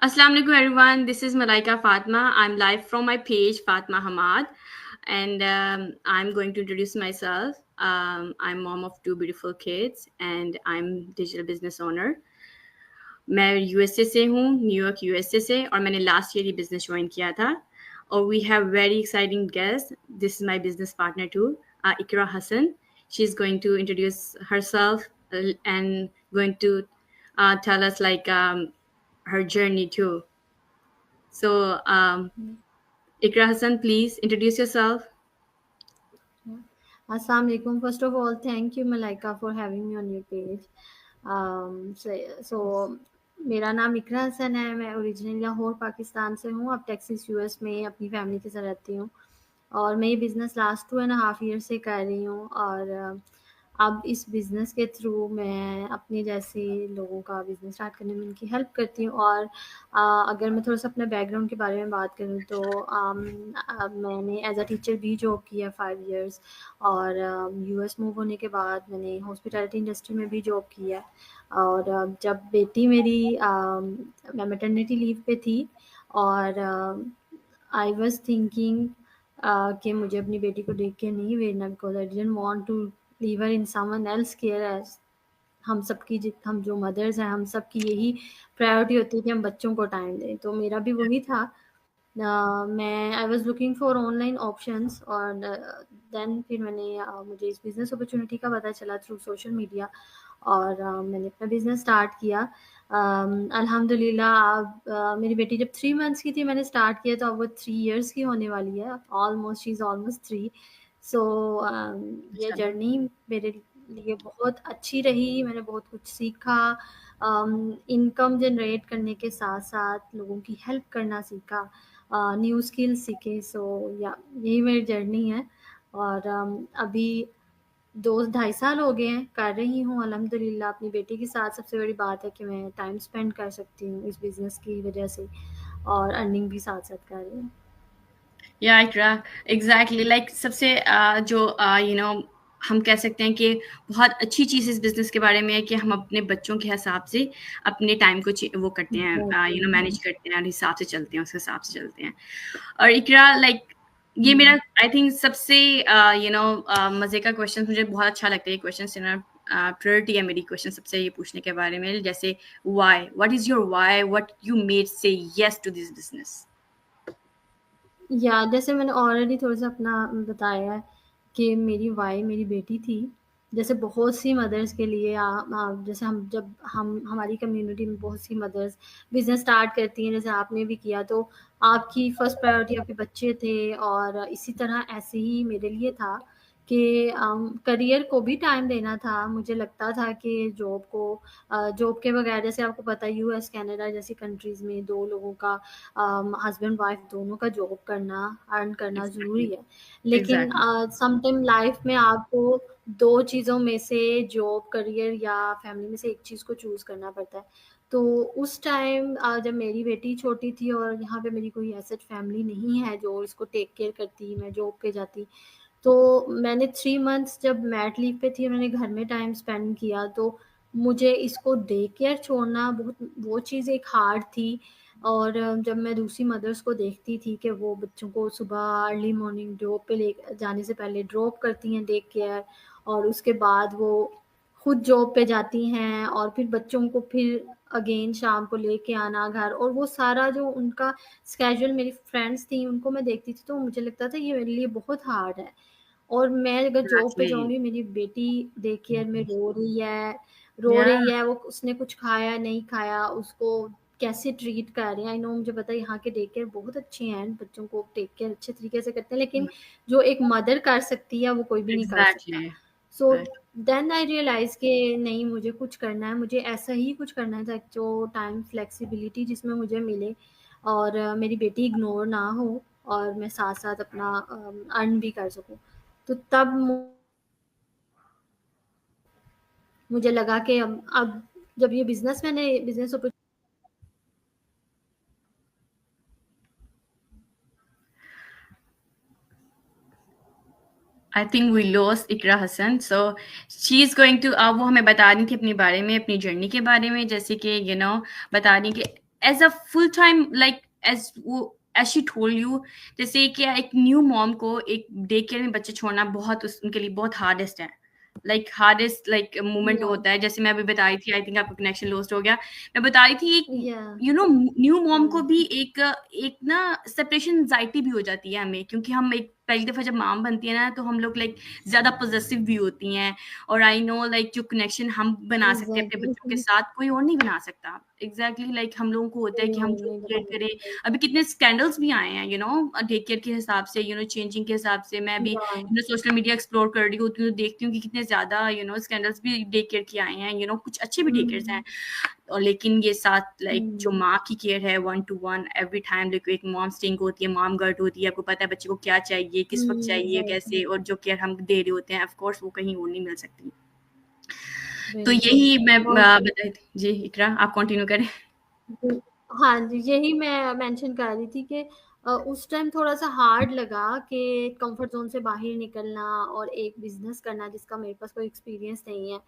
Assalamu alaikum everyone. This is Malaika Fatma. I'm live from my page Fatma Hamad, and I'm going to introduce myself. I'm mom of two beautiful kids, and I'm digital business owner. मैं USA से हूँ, New York USA से, और मैंने last year ये business join किया था. और we have very exciting guest. This is my business partner too, Ikra Hassan. She's going to introduce herself and going to tell us like her journey too. So, Ikra Hassan, please introduce yourself. Assalamu alaikum. First of all, thank you, Malaika, for having me on your page. मेरा नाम इकरा हसन है. मैं originally Lahore Pakistan से हूँ. अब Texas US में अपनी family के साथ रहती हूँ और मैं ये बिज़नेस लास्ट 2.5 ईयर से कर रही हूँ. और अब इस बिज़नेस के थ्रू मैं अपने जैसे लोगों का बिज़नेस स्टार्ट करने में उनकी हेल्प करती हूँ. और अगर मैं थोड़ा-सा अपने बैकग्राउंड के बारे में बात करूँ तो मैंने एज़ अ टीचर भी जॉब किया 5 इयर्स. और यूएस मूव होने के बाद मैंने हॉस्पिटैलिटी इंडस्ट्री में भी जॉब किया. और जब बेटी मेरी मैं मैटरनिटी लीव पे थी और आई वाज़ थिंकिंग कि मुझे अपनी बेटी को देख के नहीं भेजना, because I didn't want to leave her in someone else care. As हम जो मदर्स हैं, हम सबकी यही प्रायोरिटी होती है कि हम बच्चों को टाइम दें. तो मेरा भी वही था. मैं I was looking for online options. और देन फिर मुझे इस बिज़नेस अपॉर्च्युनिटी का पता चला थ्रू सोशल मीडिया. और मैंने अपना बिज़नेस स्टार्ट किया. अल्हम्दुलिल्लाह अब मेरी बेटी जब 3 मंथ्स की थी मैंने स्टार्ट किया, तो अब वो 3 इयर्स की होने वाली है. Almost she is almost 3. सो ये माशाल्लाह. जर्नी मेरे लिए बहुत अच्छी रही. मैंने बहुत कुछ सीखा. इनकम जनरेट करने के साथ-साथ लोगों की हेल्प करना सीखा. न्यू स्किल्स सीखे. सो या यही मेरी जर्नी है. और अभी 2 ढाई साल हो गए हैं कर रही हूँ अल्हम्दुलिल्लाह अपनी बेटी के साथ. सबसे बड़ी बात है कि मैं टाइम स्पेंड कर सकती हूँ इस बिज़नेस की वजह से, और अर्निंग भी साथ-साथ कर रही हूँ. या इकरा, एग्जैक्टली लाइक सबसे जो हम कह सकते हैं कि बहुत अच्छी चीज़ इस बिज़नेस के बारे में है कि हम अपने बच्चों के हिसाब से अपने टाइम को वो करते हैं, मैनेज एग्ज़ैक्टली. करते हैं और हिसाब से चलते हैं, उसके हिसाब से चलते हैं. और इकरा लाइक ये मेरा आई थिंक सबसे मज़े का क्वेश्चन, मुझे बहुत अच्छा लगता है ये क्वेश्चन. प्रायोरिटी है मेरी क्वेश्चन सबसे ये पूछने के बारे में, जैसे why, what is your why, what you made से यस टू दिस बिज़नेस. या जैसे मैंने ऑलरेडी थोड़ा-सा अपना बताया है कि मेरी वाई मेरी बेटी थी. जैसे बहुत सी मदर्स के लिए जैसे हम हमारी कम्युनिटी में बहुत सी मदर्स बिज़नेस स्टार्ट करती हैं, जैसे आपने भी किया, तो आपकी फर्स्ट प्रायोरिटी आपके बच्चे थे. और इसी तरह ऐसे ही मेरे लिए था कि करियर को भी टाइम देना था. मुझे लगता था कि जॉब के बगैर, जैसे आपको पता है यूएस, कनाडा जैसी कंट्रीज़ में 2 लोगों का, हस्बैंड वाइफ दोनों का जॉब करना, अर्न करना ज़रूरी एग्जैक्टली. है. लेकिन एग्जैक्टली. समटाइम लाइफ में आपको 2 चीज़ों में से जॉब, करियर या फैमिली में से एक चीज़ को चूज़ करना पड़ता है. तो उस टाइम जब मेरी बेटी छोटी थी और यहाँ पे मेरी कोई एसेट फैमिली नहीं है जो इसको टेक केयर करती, मैं जॉब पे जाती, तो मैंने 3 मंथ्स जब मैट लीव पे थी, मैंने घर में टाइम स्पेंड किया. तो मुझे इसको डे केयर छोड़ना बहुत, वो चीज़ एक हार्ड थी. और जब मैं दूसरी मदर्स को देखती थी कि वो बच्चों को सुबह अर्ली मॉर्निंग जॉब पे ले जाने से पहले ड्रॉप करती हैं डे केयर, और उसके बाद वो खुद जॉब पे जाती हैं और फिर बच्चों को फिर अगेन शाम को लेके आना घर, और वो सारा जो उनका स्केड्यूल, मेरी फ्रेंड्स थी उनको मैं देखती थी तो मुझे लगता था ये मेरे लिए बहुत हार्ड है. और मैं अगर जॉब पे एग्जैक्टली. जाऊँगी, मेरी बेटी डे केयर में रो या रही है, वो उसने कुछ खाया, नहीं खाया, उसको कैसे ट्रीट कर रहे हैं. आई नो, मुझे पता है यहाँ के डे केयर बहुत अच्छे हैं, बच्चों को टेक केयर अच्छे तरीके से करते हैं, लेकिन जो एक मदर कर सकती है, वो कोई भी नहीं कर सकता. Exactly. So then I realize कि नहीं, मुझे कुछ करना है, मुझे ऐसा ही कुछ करना है ताकि जो टाइम फ्लेक्सिबिलिटी जिसमें मुझे मिले और मेरी बेटी इग्नोर ना हो और मैं साथ-साथ अपना अर्न भी कर सकूँ. तो तब मुझे लगा कि अब जब ये business opportunity. I think we lost Ikra Hassan. So she is going to वो हमें बता रही थी अपने बारे में, अपनी जर्नी के बारे में, जैसे कि बता रही कि as a full time, like as she told you, जैसे कि एक न्यू मॉम को एक डे केयर में बच्चे छोड़ना बहुत उनके लिए बहुत हार्डेस्ट है, लाइक हार्डेस्ट लाइक मोमेंट या होता है। जैसे मैं अभी बता रही थी, आई थिंक आपका कनेक्शन लॉस्ट हो गया। मैं बता रही थी एक, या यू नो, न्यू मॉम को या भी एक एक ना सेपरेशन एंजाइटी भी हो जाती है हमें, क्योंकि हम एक पहली दफा जब मॉम बनती है ना, तो हम लोग लाइक ज्यादा पॉजेसिव भी होती हैं। और आई नो लाइक जो कनेक्शन हम बना सकते हैं अपने बच्चों के एग्जैक्टली। साथ, कोई और नहीं बना सकता। एग्जैक्टली लाइक हम लोगों को होता है कोई कि हम और जो नहीं केयर बता करें। सकता। अभी कितने स्कैंडल्स भी आए हैं, यू नो, डे केयर के हिसाब से, यू नो, चेंजिंग के हिसाब से। मैं अभी या सोशल मीडिया एक्सप्लोर कर रही होती हूँ, देखती हूँ कि कितने ज्यादा, यू नो, स्कैंडल्स भी डे केयर के आए हैं, यू नो, कुछ अच्छे भी डे केयर्स हैं। हम्म, और लेकिन ये साथ लाइक जो हम्म, माँ की केयर है, 1 to 1 एवरी टाइम, लाइक एक मॉम स्टिंग होती है, मॉम गर्ड होती है, आपको पता है बच्चे को क्या चाहिए, किस वक्त चाहिए, राइट। कैसे, और जो केयर हम दे रहे होते हैं, ऑफ कोर्स वो कहीं और नहीं मिल सकती। तो बिल्कुल। यही मैं और बताई थी जी। इकरा, आप कंटिन्यू करें। हाँ जी, यही मैं मेंशन कर रही थी कि उस टाइम थोड़ा-सा हार्ड लगा कि कंफर्ट ज़ोन से बाहर निकलना और एक बिज़नेस करना जिसका मेरे पास कोई एक्सपीरियंस नहीं है।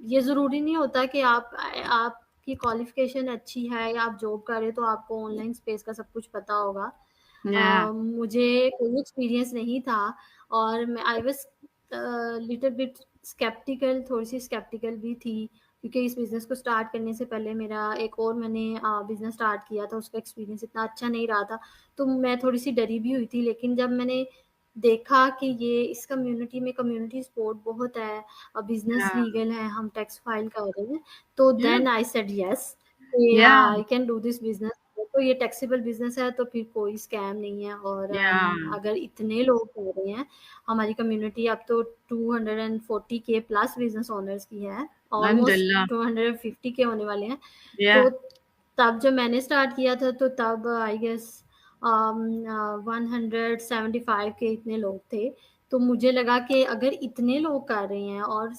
ये ज़रूरी नहीं होता कि आपकी क्वालिफ़िकेशन अच्छी है या आप जॉब कर रहे हो तो आपको ऑनलाइन स्पेस का सब कुछ पता होगा। या मुझे कोई एक्सपीरियंस नहीं था और मैं I was little bit skeptical, थोड़ी-सी स्केप्टिकल भी थी क्योंकि इस बिज़नेस को स्टार्ट करने से पहले मेरा एक और मैंने बिज़नेस स्टार्ट किया था, उसका एक्सपीरियंस इतना अच्छा नहीं रहा था, तो मैं थोड़ी-सी डरी भी हुई थी। लेकिन जब मैंने देखा कि ये इस कम्युनिटी में कम्युनिटी सपोर्ट बहुत है, बिज़नेस या लीगल है, हम टैक्स फाइल कर रहे हैं, तो या देन आई सेड येस कि या I can do this business. तो ये टैक्सेबल बिज़नेस है तो फिर कोई स्कैम नहीं है और या अगर इतने लोग कर रहे हैं, हमारी कम्युनिटी अब तो 240 के प्लस बिज़नेस ओनर्स की है, ऑलमोस्ट अल्हम्दुलिल्लाह। 250 के होने वाले हैं। या तो तब जब मैंने स्टार्ट किया था तो तब आई गेस 175 के इतने लोग थे। तो मुझे लगा कि अगर इतने लोग कर रहे हैं और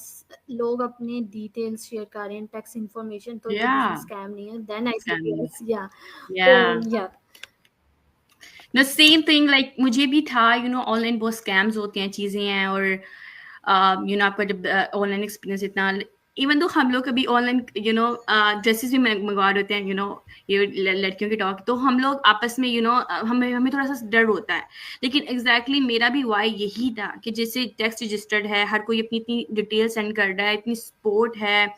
लोग अपने डिटेल्स शेयर कर रहे हैं, टैक्स इन्फॉर्मेशन, तो ये या बिज़नेस स्कैम नहीं है। Then I said scam. Yes या तो या या द सेम थिंग, लाइक मुझे भी था, यू नो, ऑनलाइन बहुत स्कैम्स होते हैं, चीज़ें हैं। और यू नो, आपका जब ऑनलाइन एक्सपीरियंस इतना, इवन तो हम लोग कभी ऑनलाइन, यू नो, ड्रेसेस भी मंगवा रहे होते हैं, यू नो, ये लड़कियों की टॉक, तो हम लोग आपस में, यू नो, हमें हमें थोड़ा सा डर होता है। लेकिन एग्जैक्टली मेरा भी वाई यही था कि जैसे टैक्स रजिस्टर्ड है, हर कोई अपनी इतनी डिटेल सेंड कर रहा है, इतनी सपोर्ट है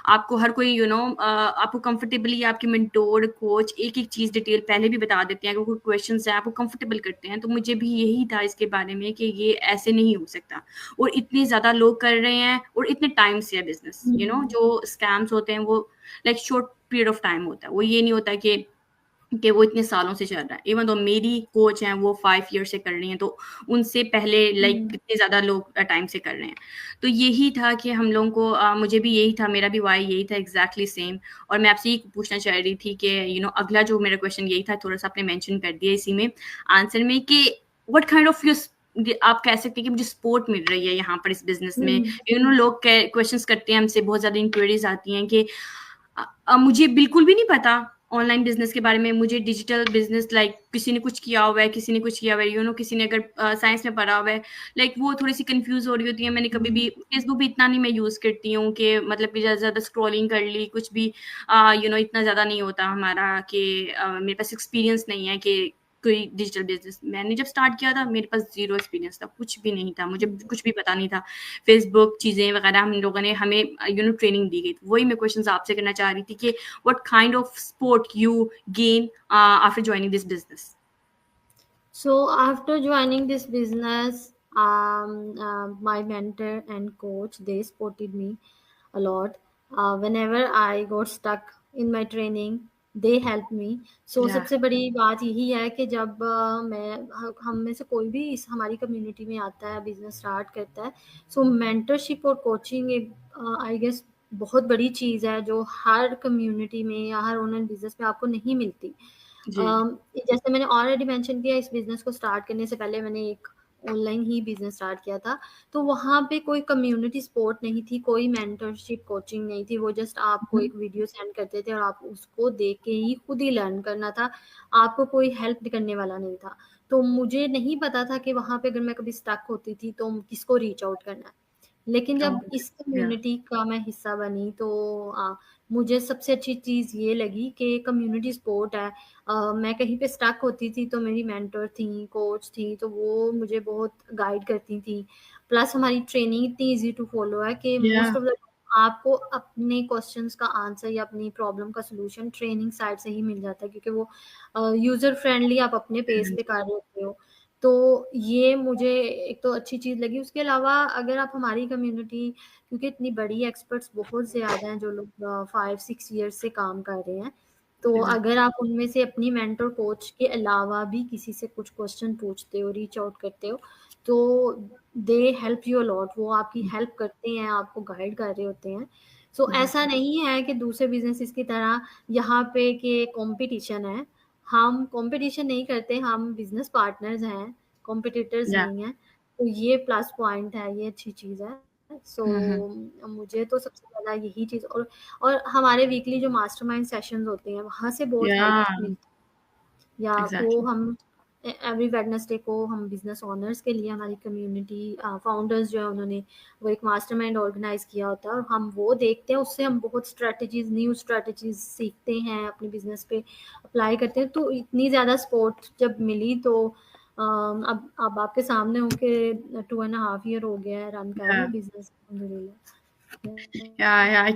आपको, हर कोई, यू नो, आपको कंफर्टेबली, आपके मेंटोर कोच एक एक चीज डिटेल पहले भी बता देते हैं, अगर कोई क्वेश्चन है आपको कंफर्टेबल करते हैं। तो मुझे भी यही था इसके बारे में कि ये ऐसे नहीं हो सकता, और इतने ज्यादा लोग कर रहे हैं, और इतने टाइम से है बिजनेस, यू नो, हुँ, जो स्कैम्स होते हैं वो like short period of time होता है, वो ये नहीं होता कि वो इतने सालों से चल रहा है। इवन तो मेरी कोच हैं वो 5 ईयर से कर रही हैं, तो उनसे पहले लाइक हुँ, कितने ज्यादा लोग टाइम से कर रहे हैं। तो यही था कि हम लोगों को, मुझे भी यही था, मेरा भी वाई यही था, एग्जैक्टली सेम। और मैं आपसे ये पूछना चाह रही थी कि, यू नो, अगला जो मेरा क्वेश्चन यही था, थोड़ा सा आपने मेंशन कर दिया इसी में आंसर में, कि व्हाट काइंड ऑफ आप कह सकते हैं कि मुझे सपोर्ट मिल रही है यहाँ पर इस बिजनेस में। हुँ, यू नो, लोग क्वेश्चंस करते हैं हमसे, बहुत ज्यादा इंक्वायरीज आती हैं कि मुझे बिल्कुल भी नहीं पता ऑनलाइन बिजनेस के बारे में, मुझे डिजिटल बिजनेस, लाइक किसी ने कुछ किया हुआ है, किसी ने कुछ किया हुआ है, यू नो, किसी ने अगर साइंस में पढ़ा हुआ है, लाइक वो थोड़ी सी कंफ्यूज हो रही होती है। मैंने कभी हुँ। भी फेसबुक भी इतना नहीं मैं यूज करती हूँ कि मतलब कि ज्यादा ज्यादा स्क्रॉलिंग कर ली कुछ भी, यू नो, इतना ज्यादा नहीं होता हमारा कि मेरे पास एक्सपीरियंस नहीं है कि कोई डिजिटल बिजनेस। मैंने जब स्टार्ट किया था मेरे पास जीरो एक्सपीरियंस था, कुछ भी नहीं था, मुझे कुछ भी पता नहीं था। फेसबुक चीजें वगैरह हम लोगों ने, हमें, यू नो, ट्रेनिंग दी गई। वही मैं क्वेश्चन आपसे करना चाह रही थी कि what kind of sport you gain after joining this business? So after joining this business, my mentor and coach, they supported me a lot. Whenever I got stuck in my training, they helped me. So Yeah, सबसे बड़ी बात यही है कि जब हम में से कोई भी इस हमारी कम्युनिटी में आता है, बिजनेस स्टार्ट करता है, सो मेंटरशिप और कोचिंग एक आई गेस बहुत बड़ी चीज़ है जो हर कम्युनिटी में या हर ऑनलाइन बिजनेस में आपको नहीं मिलती। जी, जैसे मैंने ऑलरेडी मेंशन किया, इस बिज़नेस को स्टार्ट करने से पहले मैंने एक ऑनलाइन ही बिज़नेस स्टार्ट किया था। तो वहाँ पे कोई कम्युनिटी सपोर्ट नहीं थी, कोई मेंटरशिप कोचिंग नहीं थी। वो जस्ट आपको हम्म, एक वीडियो सेंड करते थे और आप उसको देख के ही खुद ही लर्न करना था। आपको कोई हेल्प करने वाला नहीं था। तो मुझे नहीं पता था कि वहाँ पे अगर मैं कभी स्टक होती थी तो किसको रीच आउट करना है। लेकिन Oh, जब इस yeah. कम्युनिटी का मैं हिस्सा बनी तो मुझे सबसे अच्छी चीज़ ये लगी कि कम्युनिटी सपोर्ट है। मैं कहीं पे स्टक होती थी तो मेरी मेंटर थी, कोच थी, तो वो मुझे बहुत गाइड करती थी। प्लस हमारी ट्रेनिंग इतनी ईज़ी टू फॉलो है कि मोस्ट Yeah. ऑफ द आपको अपने क्वेश्चंस का आंसर या अपनी प्रॉब्लम का सॉल्यूशन ट्रेनिंग साइट से ही मिल जाता है, क्योंकि वो यूज़र फ्रेंडली आप अपने पेस पे कर रहे होते हो। तो ये मुझे एक तो अच्छी चीज़ लगी। उसके अलावा अगर आप हमारी कम्युनिटी, क्योंकि इतनी बड़ी एक्सपर्ट्स बहुत ज़्यादा हैं जो लोग 5-6 ईयर्स से काम कर रहे हैं, तो अगर आप उनमें से अपनी मेंटर कोच के अलावा भी किसी से कुछ क्वेश्चन पूछते हो, रीच आउट करते हो, तो they help you a lot. वो आपकी हेल्प करते हैं, आपको गाइड कर रहे होते हैं। सो ऐसा नहीं है कि दूसरे बिजनेसेस की तरह यहाँ पे कि कंपटीशन है। हम कंपटीशन नहीं करते, हम बिजनेस पार्टनर्स हैं, कॉम्पिटिटर्स Yeah. नहीं हैं। तो ये प्लस पॉइंट है, ये अच्छी चीज़ है। सो Mm-hmm. मुझे तो सबसे ज़्यादा यही चीज़, और हमारे वीकली जो मास्टरमाइंड सेशंस होते हैं, वहाँ से बहुत हेल्प Yeah. मिलती है। या वो Exactly. हम एवरी वेडनेसडे को हम बिजनेस ओनर्स के लिए, हमारी कम्युनिटी फाउंडर्स जो है उन्होंने वो एक मास्टरमाइंड ऑर्गेनाइज किया होता है, और हम वो देखते हैं। उससे हम बहुत स्ट्रेटजीज, न्यू स्ट्रेटजीज सीखते हैं, अपने बिजनेस पे अप्लाई करते हैं। तो इतनी ज़्यादा सपोर्ट जब मिली तो अब आपके सामने हो के 2.5 ईयर हो गया है रन कर रही Yeah. हूँ बिजनेस, अल्हम्दुलिल्लाह। या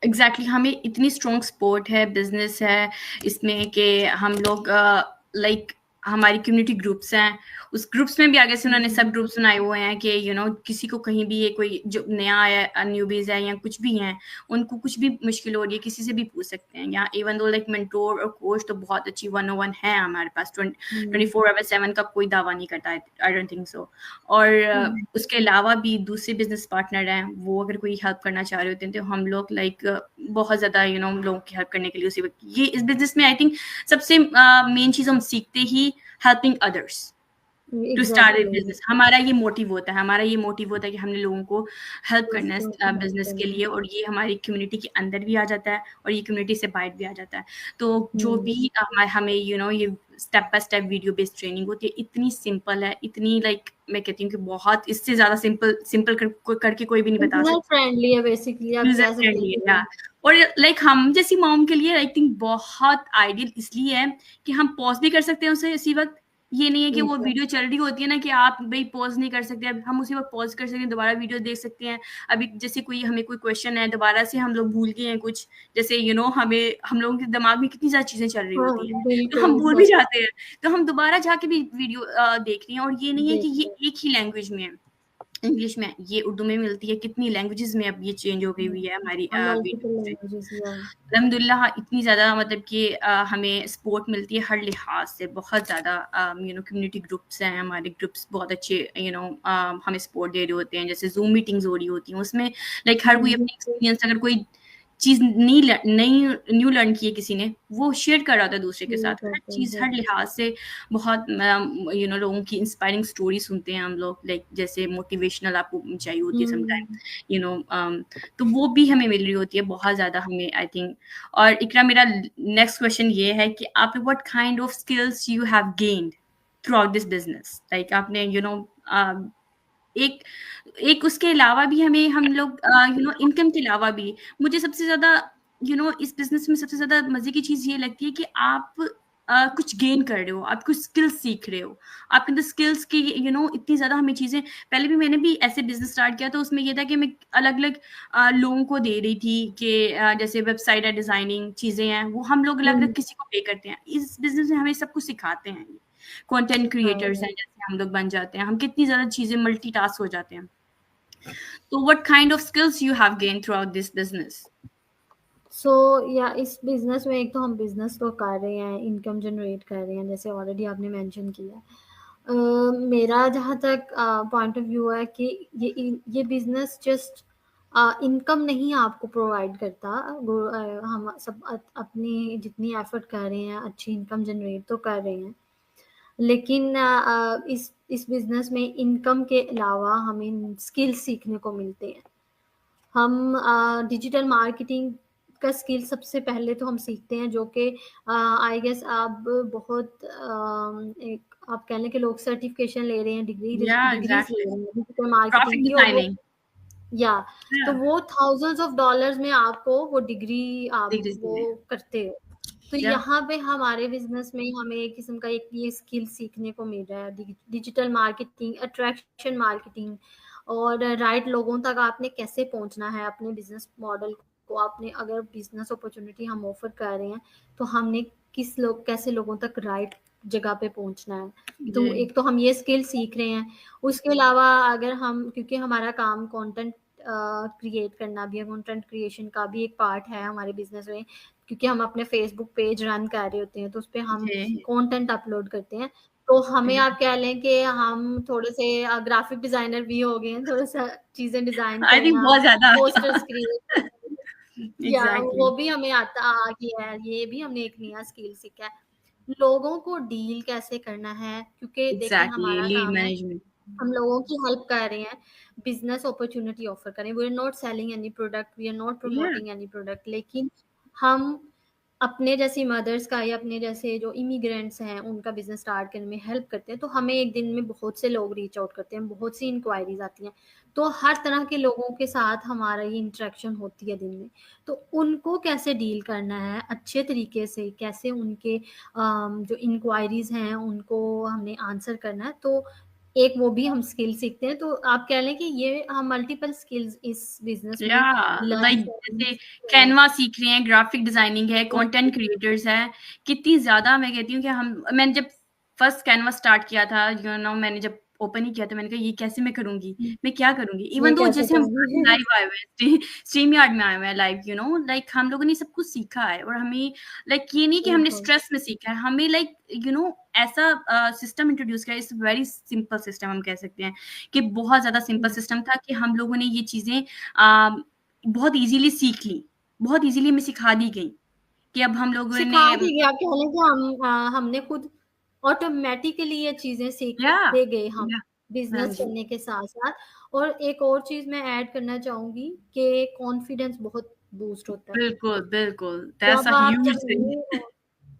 एग्जैक्टली हमें इतनी स्ट्रॉन्ग सपोर्ट है, बिजनेस है इसमें कि हम लोग लाइक हमारी कम्युनिटी ग्रुप्स हैं, उस ग्रुप्स में भी आगे से उन्होंने सब ग्रुप्स बनाए हुए हैं कि किसी को कहीं भी, ये कोई जो नया है, न्यूबीज है या कुछ भी हैं, उनको कुछ भी मुश्किल हो रही है किसी से भी पूछ सकते हैं। यहाँ इवन दो लाइक मेंटोर और कोच तो बहुत अच्छी 101 है हमारे पास, 24/7 का कोई दावा नहीं करता, आई डोंट थिंक सो। और उसके अलावा भी दूसरे बिजनेस पार्टनर हैं, वो अगर कोई हेल्प करना चाह रहे होते हैं तो हम लोग लाइक बहुत ज़्यादा लोगों की हेल्प करने के लिए उसी वक्त, ये इस बिजनेस में आई थिंक सबसे मेन चीज़ हम सीखते ही helping others to start a business. हमारा ये मोटिव होता है कि हमने लोगों को हेल्प करना है बिजनेस के लिए, और ये हमारी कम्युनिटी के अंदर भी आ जाता है और ये कम्युनिटी से बाहर भी आ जाता है। तो जो भी हमें ये step by step video based training होती है, इतनी सिंपल है, इतनी लाइक मैं कहती हूँ कि बहुत इससे ज्यादा सिंपल करके कोई भी नहीं बता सकता। फ्रेंडली है बेसिकली, आप यूजर कह सकते फ्रेंडली है, हैं। और लाइक हम जैसी मॉम के लिए आई थिंक बहुत आइडियल इसलिए है कि हम पॉज भी कर सकते हैं उसे इसी वक्त। ये नहीं है कि वो वीडियो चल रही होती है ना कि आप भाई पॉज नहीं कर सकते, अब हम उसी वक्त पॉज कर सकते हैं, दोबारा वीडियो देख सकते हैं। अभी जैसे हमें कोई क्वेश्चन है, दोबारा से हम लोग भूल गए हैं कुछ, जैसे हमें, हम लोगों के दिमाग में कितनी सारी चीजें चल रही होती है, तो हम भूल भी जाते हैं, तो हम दोबारा जाके भी वीडियो देख रहे हैं। और ये नहीं है कि ये एक ही लैंग्वेज में है, इंग्लिश में, ये उर्दू में मिलती है, कितनी लैंग्वेजेस में अब ये चेंज हो गई हुई है हमारी मल्टीपल वीडियो। लैंग्वेजेस या अल्हम्दुलिल्लाह इतनी ज़्यादा मतलब कि हमें सपोर्ट मिलती है हर लिहाज से, बहुत ज़्यादा। कम्युनिटी ग्रुप्स हैं हमारे, ग्रुप्स बहुत अच्छे हमें सपोर्ट दे रहे होते हैं। जैसे जूम मीटिंग्स हो रही होती हैं, उसमें लाइक हर कोई अपनी एक्सपीरियंस, अगर कोई चीज़ नई न्यू लर्न की है किसी ने, वो शेयर कर रहा था दूसरे के साथ। हर चीज़, हर लिहाज से बहुत लोगों की इंस्पायरिंग स्टोरी सुनते हैं हम लोग, लाइक जैसे मोटिवेशनल आपको चाहिए होती है समटाइम, तो वो भी हमें मिल रही होती है बहुत ज़्यादा हमें, आई थिंक। और इकरा, मेरा नेक्स्ट क्वेश्चन ये है कि आप what kind of skills you have gained through out this business, like आपने एक एक उसके अलावा भी हमें, हम लोग इनकम के अलावा भी, मुझे सबसे ज्यादा इस बिजनेस में सबसे ज्यादा मजे की चीज ये लगती है कि आप कुछ गेन कर रहे हो, आप कुछ स्किल्स सीख रहे हो, आपके अंदर स्किल्स की इतनी ज्यादा हमें चीजें। पहले भी मैंने भी ऐसे बिजनेस स्टार्ट किया तो उसमें ये था कि मैं अलग अलग लोगों को दे रही थी कि जैसे वेबसाइट है, डिजाइनिंग चीजें हैं, वो हम लोग अलग अलग किसी को पे करते हैं। इस बिजनेस में हमें सब कुछ सिखाते हैं, कंटेंट क्रिएटर्स हैं जैसे हम लोग बन जाते हैं, हम कितनी ज्यादा चीजें मल्टीटास्क हो जाते हैं। तो what kind of skills you have gain throughout this business? So या इस बिजनेस में एक तो हम बिजनेस तो कर रहे हैं, इनकम जनरेट कर रहे हैं, जैसे ऑलरेडी आपने मेंशन किया। मेरा जहाँ तक पॉइंट ऑफ व्यू है कि ये बिजनेस जस्ट इनकम नहीं आपको प्रोवाइड करता। हम सब अपनी जितनी एफर्ट कर रहे हैं, अच्छी इनकम जनरेट तो कर रहे हैं, लेकिन इस बिजनेस में इनकम के अलावा हमें स्किल सीखने को मिलते हैं। हम डिजिटल मार्केटिंग का स्किल सबसे पहले तो हम सीखते हैं, जो कि आई गेस आप बहुत एक आप कह लें कि लोग सर्टिफिकेशन ले रहे हैं, डिग्रीज या ले एग्जैक्टली, रहे हैं डिजिटल ग्राफिक मार्केटिंग की, और वो डिजाइनिंग। या तो Yeah, वो थाउजेंड्स ऑफ डॉलर्स में आपको वो डिग्री आप degrees वो में. करते हो। तो Yeah, यहाँ पे हमारे बिजनेस में हमें एक किस्म का एक ये स्किल सीखने को मिल रहा है, डिजिटल मार्केटिंग, अट्रैक्शन मार्केटिंग, और राइट लोगों तक आपने कैसे पहुंचना है अपने बिजनेस मॉडल को। आपने अगर बिजनेस अपॉर्चुनिटी हम ऑफर कर रहे हैं तो हमने किस लोग कैसे लोगों तक राइट जगह पे पहुंचना है। तो जी, एक तो हम ये स्किल सीख रहे हैं। उसके अलावा अगर हम, क्योंकि हमारा काम कंटेंट क्रिएट करना भी है, कंटेंट क्रिएशन का भी एक पार्ट है हमारे बिजनेस में, क्योंकि हम अपने फेसबुक पेज रन कर रहे होते हैं तो उस पर हम जी, कंटेंट अपलोड करते हैं। तो हमें जी. आप कह लें कि हम थोड़े से ग्राफिक डिजाइनर भी हो गए हैं, थोड़ा सा चीजें डिजाइन I think करना, बहुत ज़्यादा. पोस्टर्स क्रिएट करना, या वो Exactly, भी हमें आता आ गया है। ये भी हमने एक नया स्किल सीखा है। लोगों को डील कैसे करना है, क्योंकि देखें exactly. हमारा Lead काम है, management. हम लोगों की हेल्प कर रहे हैं, बिजनेस अपॉर्चुनिटी ऑफर करें। We are not selling any product, we are not Yeah, promoting any product, लेकिन हम अपने जैसी मदर्स का या अपने जैसे जो इमिग्रेंट्स हैं उनका बिजनेस स्टार्ट करने में हेल्प करते हैं। तो हमें एक दिन में बहुत से लोग रीच आउट करते हैं, बहुत सी इंक्वायरीज आती हैं। तो हर तरह के लोगों के साथ हमारा ये इंटरेक्शन होती है दिन में। तो उनको कैसे डील करना है अच्छे तरीके से, कैसे उनके जो इंक्वायरीज हैं उनको हमने आंसर करना है, तो एक वो भी हम स्किल सीखते हैं। तो आप कह लें कि ये हम मल्टीपल स्किल्स इस बिजनेस में yeah. लर्न Like करने जैसे सीखते हैं। कैनवा सीख रहे हैं, ग्राफिक डिजाइनिंग है, कंटेंट क्रिएटर्स है, कितनी ज्यादा मैं कहती हूँ कि मैंने जब फर्स्ट कैनवा स्टार्ट किया था, मैंने जब ओपन ही किया था, मैंने कहा ये कैसे मैं करूंगी, मैं क्या करूंगी, ये इवन दो कैसे जैसे हम करेंगे? लाइव आए हुए हैं, स्ट्रीम यार्ड में आए हुए हैं लाइव, लाइक हम लोगों ने सब कुछ सीखा है, और हमें लाइक ये नहीं कि हमने बिल्कुल। स्ट्रेस में सीखा है, हमें लाइक ऐसा सिस्टम इंट्रोड्यूस किया, इट्स वेरी सिंपल सिस्टम हम कह सकते हैं कि बहुत ज्यादा सिंपल सिस्टम था कि हम लोगों ने ये चीजें बहुत इजीली सीख ली, बहुत इजीली हमें सिखा दी गई कि अब हम लोगों सिखा ने. दी गई, आप कह लें कि हमने खुद ऑटोमेटिकली ये चीजें या सीखते गए हम या हाँ बिजनेस जी, करने के साथ साथ। और एक और चीज मैं ऐड करना चाहूंगी कि कॉन्फिडेंस बहुत बूस्ट होता है। बिल्कुल बिल्कुल, दैट्स अ जब ह्यूज थिंग.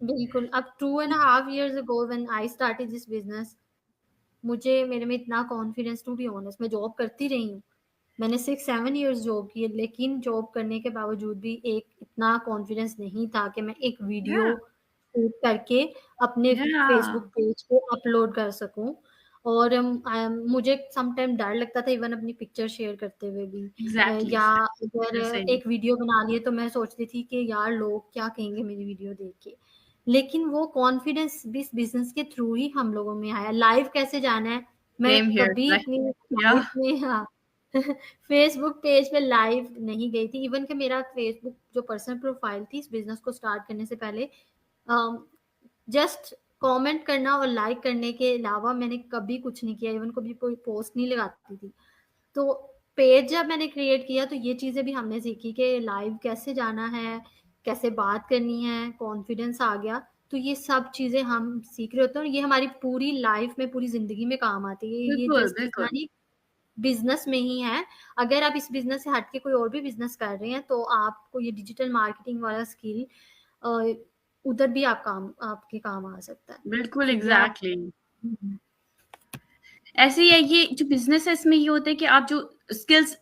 बिल्कुल, अब 2.5 years ago when I started this business, मुझे मेरे में इतना कॉन्फिडेंस, टू बी ऑनेस्ट, मैं जॉब करती रही हूँ। मैंने 6-7 years जॉब की है, लेकिन जॉब करने के बावजूद भी एक इतना कॉन्फिडेंस नहीं था कि मैं एक वीडियो या शूट करके अपने या फेसबुक पेज पे अपलोड कर सकूं। और मुझे सम टाइम डर लगता था इवन अपनी पिक्चर शेयर करते हुए भी। एग्जैक्टली, या अगर सही. एक वीडियो बना लिए तो मैं सोचती थी कि यार लोग क्या कहेंगे मेरी वीडियो देख के। लेकिन वो कॉन्फिडेंस भी इस बिजनेस के थ्रू ही हम लोगों में आया। लाइव कैसे जाना है, मैं सेम हियर, कभी लाइक अपनी या लाइफ में, हाँ, फेसबुक पेज पे लाइव नहीं गई थी। इवन कि मेरा फेसबुक जो पर्सनल प्रोफाइल थी इस बिजनेस को स्टार्ट करने से पहले, जस्ट कमेंट करना और लाइक करने के अलावा मैंने कभी कुछ नहीं किया, इवन कभी कोई पोस्ट नहीं लगाती थी। तो पेज जब मैंने क्रिएट किया तो ये चीजें भी हमने सीखी कि लाइव कैसे जाना है, कैसे बात करनी है, कॉन्फिडेंस आ गया। तो ये सब चीजें हम सीख रहे होते हैं और ये हमारी पूरी लाइफ में, पूरी जिंदगी में काम आती है। ये बिल्कुल जस्ट इतना बिल्कुल. नहीं बिजनेस में ही है। अगर आप इस बिजनेस से हट के कोई और भी बिजनेस कर रहे हैं तो आपको ये डिजिटल मार्केटिंग वाला स्किल उधर भी आपके काम आ सकता है। बिल्कुल तो ये आप एग्जैक्टली. ऐसे ही है, ये जो बिजनेस है इसमें ये होता है कि आप जो स्किल्स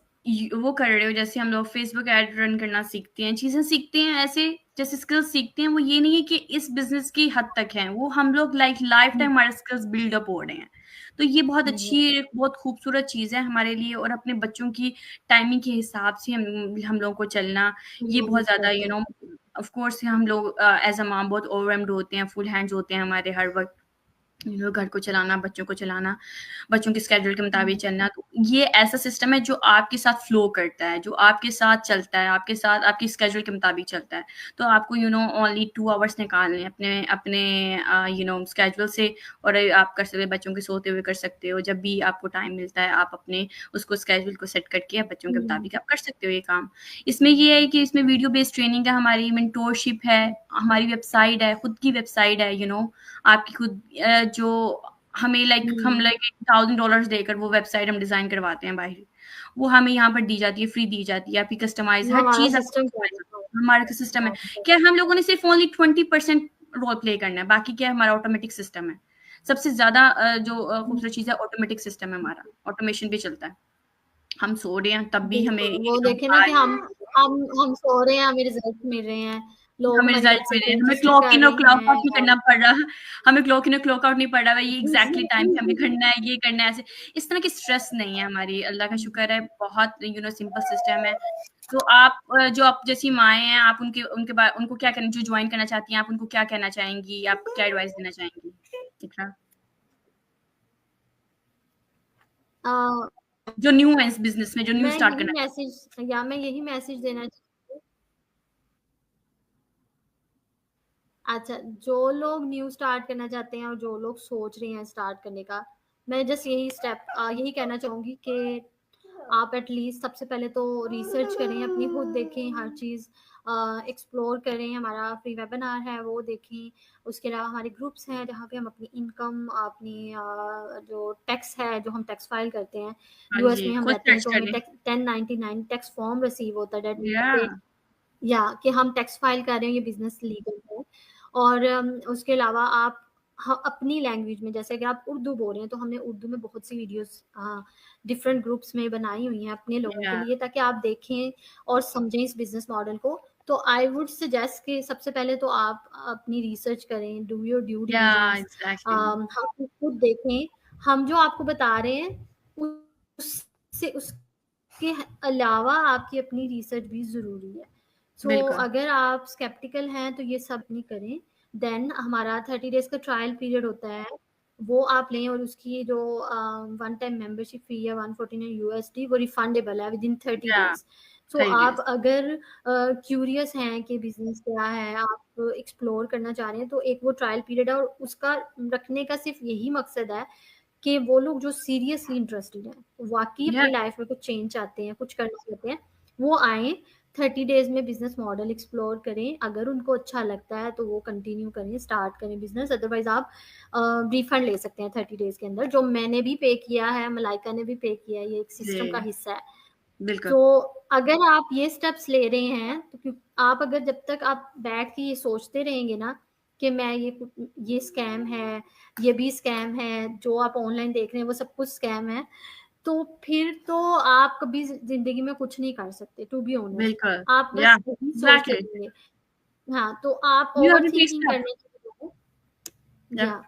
वो कर रहे हो, जैसे हम लोग फेसबुक एड रन करना सीखते हैं, चीजें सीखते हैं, ऐसे जैसे स्किल्स सीखते हैं, वो ये नहीं है कि इस बिजनेस की हद तक है, वो हम लोग लाइक लाइफ टाइम हमारे स्किल्स बिल्डअप हो रहे हैं. तो ये बहुत अच्छी, बहुत खूबसूरत चीज है हमारे लिए, और अपने बच्चों की टाइमिंग के हिसाब से हम लोगों को चलना, ये बहुत मैनेज ज्यादा करते हैं। ऑफ कोर्स हम लोग एज अ मॉम बहुत ओवरवेल्म्ड होते हैं, फुल हैंड्स होते हैं हमारे हर वक्त, घर को चलाना, बच्चों को चलाना, बच्चों के स्केड्यूल के मुताबिक चलना। तो ये ऐसा सिस्टम है जो आपके साथ फ्लो करता है, जो आपके साथ चलता है, आपके साथ आपकी स्केड्यूल के मुताबिक चलता है। तो आपको ओनली 2 आवर्स निकालने हैं अपने अपने स्केड्यूल से, और आप कर सकते हो, बच्चों के सोते हुए कर सकते हो, जब भी आपको टाइम मिलता है आप अपने उसको स्केड्यूल को सेट करके आप बच्चों के मुताबिक आप कर सकते हो ये काम। इसमें ये है कि इसमें वीडियो बेस्ड ट्रेनिंग है, हमारी मेंटोरशिप है, हमारी वेबसाइट है, खुद की वेबसाइट है, आपकी खुद जो हमें हम $1,000 देकर वो वेबसाइट हम डिजाइन करवाते हैं बाहर, वो हमें यहाँ पर दी जाती है, फ्री दी जाती है, आपकी कस्टमाइज वो हर हमारा चीज आपको सिस्टम क्या customize है? हमारा सिस्टम है। क्या हम लोगों ने सिर्फ ओनली 20% रोल प्ले करना है, बाकी क्या है हमारा ऑटोमेटिक सिस्टम है। सबसे ज्यादा जो खूबसूरत चीज है ऑटोमेटिक सिस्टम है हमारा, ऑटोमेशन भी चलता है। हम सो रहे हैं तब भी हमें बिल्कुल, वो देखे ना कि हम सो रहे हैं, हमें रिजल्ट मिल रहे हैं, लोग हमें हमारी रिजल्ट तरफ से मिल रहे हैं, हमें पॉजिटिव क्लॉक कर इन और रहे क्लॉक आउट हैं नहीं और करना पड़ रहा, हमें क्लॉक इन और क्लॉक आउट नहीं पड़ रहा है, ये एग्जैक्टली टाइम पे हमें करना है, ये करना है, ऐसे इस तरह की स्ट्रेस नहीं है हमारी, अल्लाह का शुक्र है, बहुत सिंपल सिस्टम है। तो आप जो आप जैसी माएँ हैं, आप उनके उनके बाद उनको क्या कहना, जो ज्वाइन करना चाहती हैं, आप उनको क्या कहना चाहेंगी? आप क्या एडवाइस देना चाहेंगी? इकरा? अ, जो न्यू है इस बिज़नेस में, जो न्यू स्टार्ट करना मैं यही मैसेज देना चाहूँगी। अच्छा, जो लोग न्यू स्टार्ट करना चाहते हैं और जो लोग सोच रहे हैं स्टार्ट करने का, मैं जस्ट यही कहना चाहूँगी कि आप एटलीस्ट सबसे पहले तो रिसर्च करें, अपनी खुद देखें हर चीज़, एक्सप्लोर करें, हमारा फ्री वेबिनार है वो देखें, उसके अलावा हमारे ग्रुप्स हैं जहाँ पे हम अपनी इनकम, अपनी जो टैक्स है, जो हम टैक्स फाइल करते हैं, हाँ यूएस जी, में हम खुद रहते हैं सर्च तो हमें करें। टैक्स 1099 टैक्स फॉर्म रिसीव होता है, दैट मीन्स या कि कि हम टैक्स फाइल कर रहे हैं, ये बिज़नेस लीगल है। और उसके अलावा आप अपनी लैंग्वेज में, जैसे कि आप उर्दू बोल रहे हैं, तो हमने उर्दू में बहुत सी वीडियोस डिफरेंट ग्रुप्स में बनाई हुई हैं अपने लोगों के या लिए, ताकि आप देखें और समझें इस बिजनेस मॉडल को। तो आई वुड सजेस्ट कि सबसे पहले तो आप अपनी रिसर्च करें, डू योर ड्यू या डिलिजेंस, एग्ज़ैक्टली। हम खुद देखें, हम जो आपको बता रहे हैं उससे उसके अलावा आपकी अपनी रिसर्च भी ज़रूरी है। सो बिल्कुल। अगर आप स्केप्टिकल हैं तो ये सब नहीं करें। देन हमारा 30 डेज का ट्रायल पीरियड होता है, वो आप लें, और उसकी जो वन टाइम मेंबरशिप फी है 149 यूएसडी, वो रिफंडेबल है विद इन 30 या डेज। सो 30 आप डेज़। अगर क्यूरियस हैं कि बिजनेस क्या है, आप एक्सप्लोर करना चाह रहे हैं, तो एक वो ट्रायल पीरियड है, और उसका रखने का सिर्फ यही मकसद है कि वो लोग जो सीरियसली इंटरेस्टेड हैं, वाकई या अपनी लाइफ में कुछ चेंज चाहते हैं, कुछ करना चाहते हैं, वो आए, 30 डेज में बिजनेस मॉडल एक्सप्लोर करें, अगर उनको अच्छा लगता है तो वो कंटिन्यू करें, स्टार्ट करें बिजनेस, अदरवाइज आप रिफंड ले सकते हैं 30 डेज के अंदर, जो मैंने भी पे किया है, मलाइका ने भी पे किया है, ये एक सिस्टम का जी, हिस्सा है। बिल्कुल। तो अगर आप ये स्टेप्स ले रहे हैं, तो आप अगर जब तक आप बैठ के ये सोचते रहेंगे ना कि मैं ये स्कैम है, ये भी स्कैम है, जो आप ऑनलाइन देख रहे हैं वो सब कुछ स्कैम है, तो फिर तो आप कभी जिंदगी में कुछ नहीं कर सकते, टू बी ऑनेस्ट। बिल्कुल। आप या बस यही सोचते एग्ज़ैक्टली। रहेंगे। हाँ, तो आप you have over to take thinking step. करने की बजाय, या या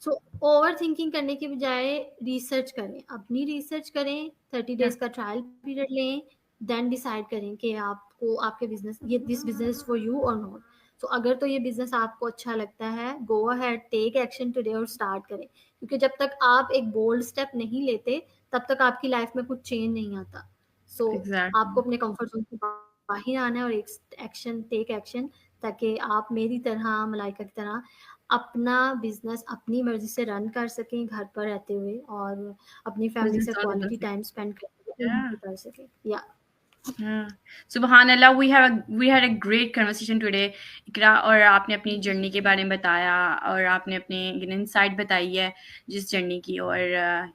सो ओवर थिंकिंग करने की बजाय रिसर्च करें, अपनी रिसर्च करें, 30 या डेज का ट्रायल पीरियड लें, देन डिसाइड करें कि आपको आपके बिजनेस, ये दिस बिजनेस फॉर यू और नॉट। तो अगर तो ये बिजनेस आपको अच्छा लगता है, go ahead, take action today और स्टार्ट करें, क्योंकि जब तक आप एक बोल्ड स्टेप नहीं लेते, तब तक आपकी लाइफ में कुछ चेंज नहीं आता। सो आपको एग्ज़ैक्टली। अपने कंफर्ट जोन से बाहर आना है और एक एक्शन, टेक एक्शन, ताकि आप मेरी तरह, मलाइका की तरह अपना बिजनेस अपनी मर्जी से रन कर सकें, घर पर रहते हुए, और अपनी फैमिली बिज़नेस से और बदल क्वालिटी सकते टाइम स्पेंड करते हुए हैं। enjoy कर सकें। या हाँ, सुबहान अल्लाह, we had a great conversation today Iqra, और आपने अपनी जर्नी के बारे में बताया, और आपने अपने इनसाइट बताई है जिस जर्नी की, और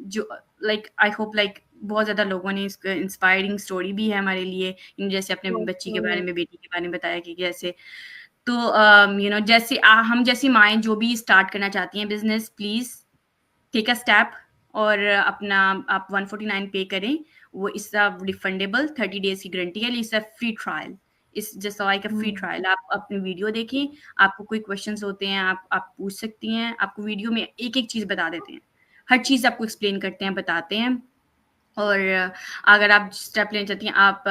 जो लाइक आई होप लाइक बहुत ज़्यादा लोगों ने इसको इंस्पायरिंग स्टोरी भी है हमारे लिए, जैसे अपने बच्ची के बारे में, बेटी के बारे में बताया कि कैसे। तो जैसे हम जैसी माएँ जो भी स्टार्ट करना चाहती हैं business, please take a step, और अपना आप 149 पे करें, वो इस रिफंडेबल 30 डेज की गारंटी है, इस फ्री ट्रायल, इस just like a free trial. आप अपनी वीडियो देखें, आपको कोई क्वेश्चंस होते हैं आप पूछ सकती हैं, आपको वीडियो में एक एक चीज़ बता देते हैं, हर चीज़ आपको एक्सप्लेन करते हैं, बताते हैं। और अगर आप स्टेप लेना चाहती हैं, आप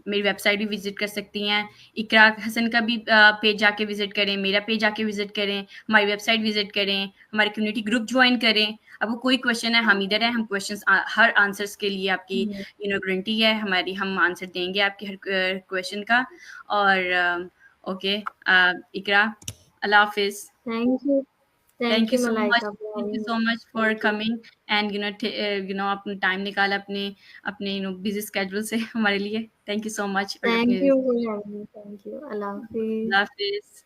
मेरी वेबसाइट भी विज़िट कर सकती हैं, इकरा हसन का भी पेज जाके विज़िट करें, मेरा पेज जाके विज़िट करें, हमारी वेबसाइट विज़िट करें, हमारे कम्युनिटी ग्रुप जॉइन करें। आपको कोई क्वेश्चन है, हम इधर हैं, हम क्वेश्चंस हर आंसर्स के लिए आपकी गारंटी है हमारी, हम आंसर देंगे आपके हर क्वेश्चन का। और ओके, इकरा, अल्लाह हाफ़िज़। Thank thank you you so much, Malaika for thank you having so me. Much for thank you. Coming, and अपना टाइम निकाला अपने अपने बिजी स्केड्यूल से हमारे लिए। थैंक यू सो मच, और अपने thank you for having me. Thank you. अल्लाह हाफिज। अल्लाह हाफ़िज़।